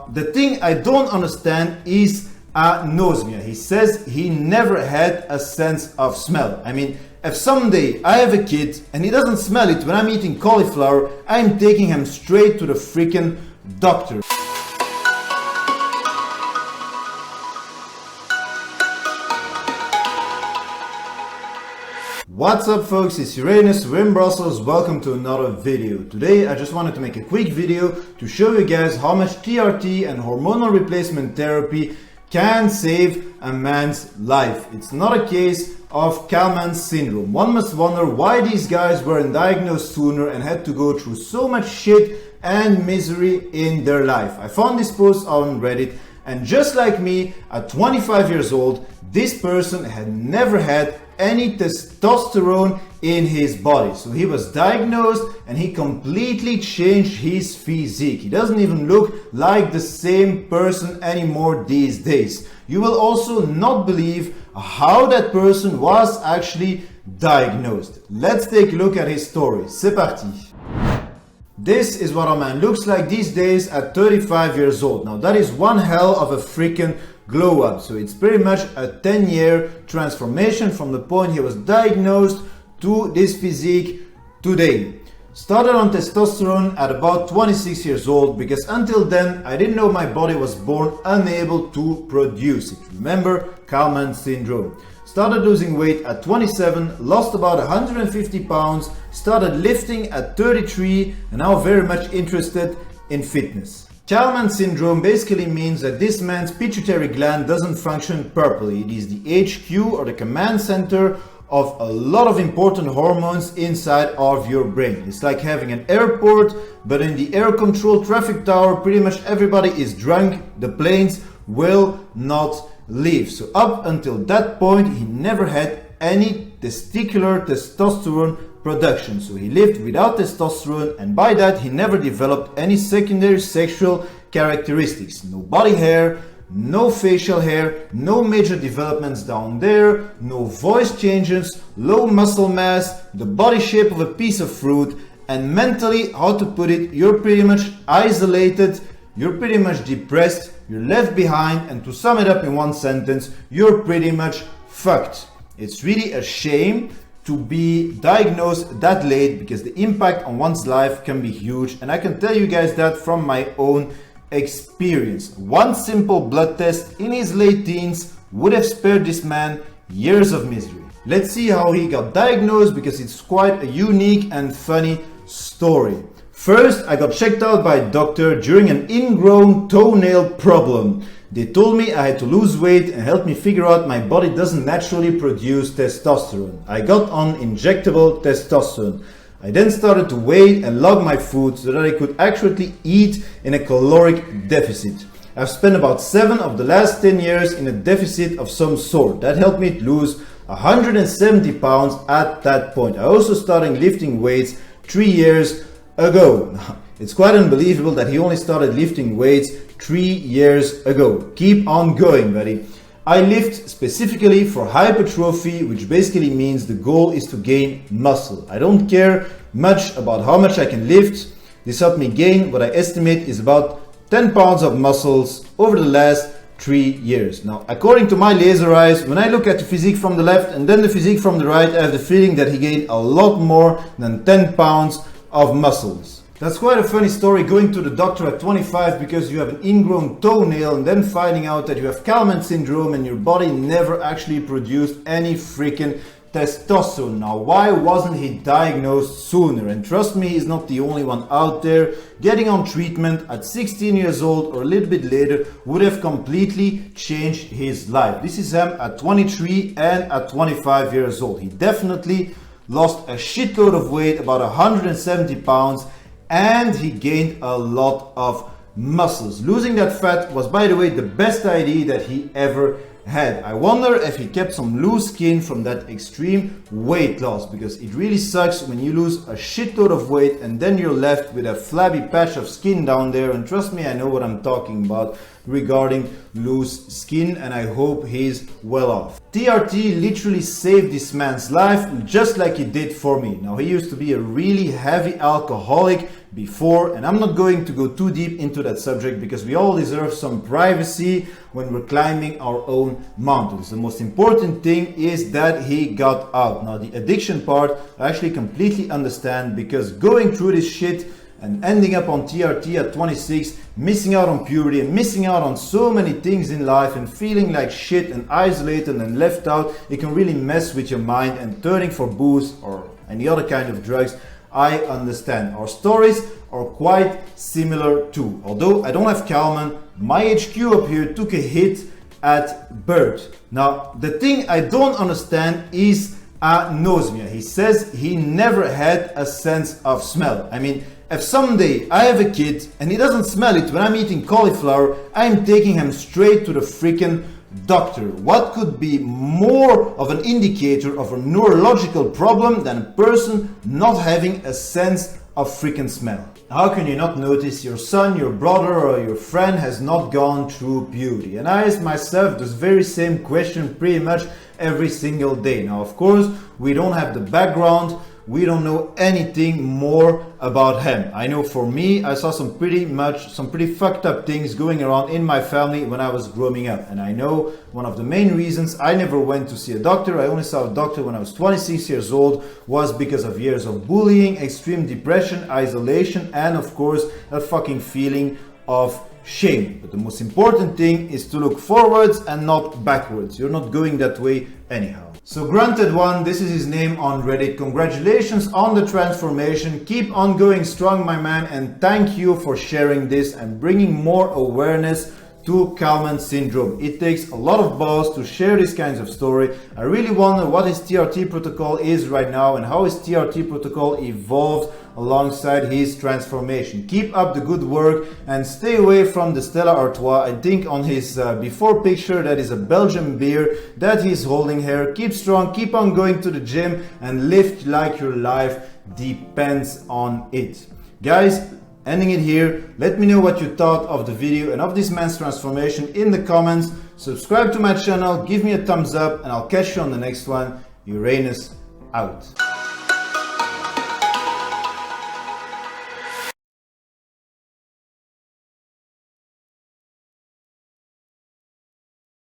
Now, the thing I don't understand is anosmia. He says he never had a sense of smell. I mean, if someday I have a kid and he doesn't smell it when I'm eating cauliflower, I'm taking him straight to the freaking doctor. What's up folks, it's Uranus, we're in Brussels, welcome to another video. Today I just wanted to make a quick video to show you guys how much TRT and hormonal replacement therapy can save a man's life. It's not a case of Kallmann syndrome. One must wonder why these guys weren't diagnosed sooner and had to go through so much shit and misery in their life. I found this post on Reddit, and just like me, at 25 years old, this person had never had any testosterone in his body. So he was diagnosed and he completely changed his physique. He doesn't even look like the same person anymore these days. You will also not believe how that person was actually diagnosed. Let's take a look at his story. C'est parti. This is what a man looks like these days at 35 years old. Now that is one hell of a freaking glow up. So it's pretty much a 10-year transformation from the point he was diagnosed to this physique today. Started on testosterone at about 26 years old because until then I didn't know my body was born unable to produce it. Remember, Kallmann syndrome. Started losing weight at 27, lost about 150 pounds, started lifting at 33, and now very much interested in fitness. Kallmann syndrome basically means that this man's pituitary gland doesn't function properly. It is the HQ or the command center of a lot of important hormones inside of your brain. It's like having an airport, but in the air control traffic tower, pretty much everybody is drunk. The planes will not leave. So up until that point, he never had any testicular testosterone production. So he lived without testosterone, and by that he never developed any secondary sexual characteristics. No body hair, no facial hair, no major developments down there, no voice changes, low muscle mass, the body shape of a piece of fruit, and mentally, how to put it, you're pretty much isolated, you're pretty much depressed, you're left behind, and to sum it up in one sentence, you're pretty much fucked. It's really a shame to be diagnosed that late because the impact on one's life can be huge, and I can tell you guys that from my own experience. One simple blood test in his late teens would have spared this man years of misery. Let's see how he got diagnosed because it's quite a unique and funny story. First, I got checked out by a doctor during an ingrown toenail problem. They told me I had to lose weight and help me figure out my body doesn't naturally produce testosterone. I got on injectable testosterone. I then started to weigh and log my food so that I could accurately eat in a caloric deficit. I've spent about 7 of the last 10 years in a deficit of some sort. That helped me lose 170 pounds at that point. I also started lifting weights 3 years ago. It's quite unbelievable that he only started lifting weights 3 years ago. Keep on going, buddy. I lift specifically for hypertrophy, which basically means the goal is to gain muscle. I don't care much about how much I can lift. This helped me gain what I estimate is about 10 pounds of muscles over the last 3 years. Now, according to my laser eyes, when I look at the physique from the left and then the physique from the right, I have the feeling that he gained a lot more than 10 pounds of muscles. That's quite a funny story, going to the doctor at 25 because you have an ingrown toenail and then finding out that you have Kallmann syndrome and your body never actually produced any freaking testosterone. Now, why wasn't he diagnosed sooner? And trust me, he's not the only one out there. Getting on treatment at 16 years old or a little bit later would have completely changed his life. This is him at 23 and at 25 years old. He definitely lost a shitload of weight, about 170 pounds, and he gained a lot of muscles. Losing that fat was, by the way, the best idea that he ever had. I wonder if he kept some loose skin from that extreme weight loss, because it really sucks when you lose a shitload of weight and then you're left with a flabby patch of skin down there. And trust me, I know what I'm talking about regarding loose skin, and I hope he's well off. TRT literally saved this man's life just like it did for me. Now, he used to be a really heavy alcoholic before, and I'm not going to go too deep into that subject because we all deserve some privacy when we're climbing our own mountains. The most important thing is that he got out. Now the addiction part I actually completely understand, because going through this shit and ending up on TRT at 26, missing out on puberty and missing out on so many things in life and feeling like shit and isolated and left out, it can really mess with your mind, and turning for booze or any other kind of drugs, I understand. Our stories are quite similar too. Although I don't have Kallmann, my HQ up here took a hit at birth. Now the thing I don't understand is anosmia. He says he never had a sense of smell. I mean, if someday I have a kid and he doesn't smell it when I'm eating cauliflower, I'm taking him straight to the freaking doctor. What could be more of an indicator of a neurological problem than a person not having a sense of freaking smell? How can you not notice your son, your brother, or your friend has not gone through puberty? And I ask myself this very same question pretty much every single day. Now, of course, we don't have the background. We don't know anything more about him. I know for me, I saw some pretty fucked up things going around in my family when I was growing up. And I know one of the main reasons I never went to see a doctor, I only saw a doctor when I was 26 years old, was because of years of bullying, extreme depression, isolation, and of course, a fucking feeling of shame. But the most important thing is to look forwards and not backwards. You're not going that way anyhow. So Grunted One, this is his name on Reddit. Congratulations on the transformation. Keep on going strong, my man, and thank you for sharing this and bringing more awareness to Kallmann syndrome. It takes a lot of balls to share these kinds of story. I really wonder what his TRT protocol is right now and how his TRT protocol evolved alongside his transformation. Keep up the good work and stay away from the Stella Artois. I think on his before picture that is a Belgian beer that he's holding here. Keep strong, keep on going to the gym and live like your life depends on it. Guys, ending it here. Let me know what you thought of the video and of this man's transformation in the comments. Subscribe to my channel, give me a thumbs up, and I'll catch you on the next one. Uranus out.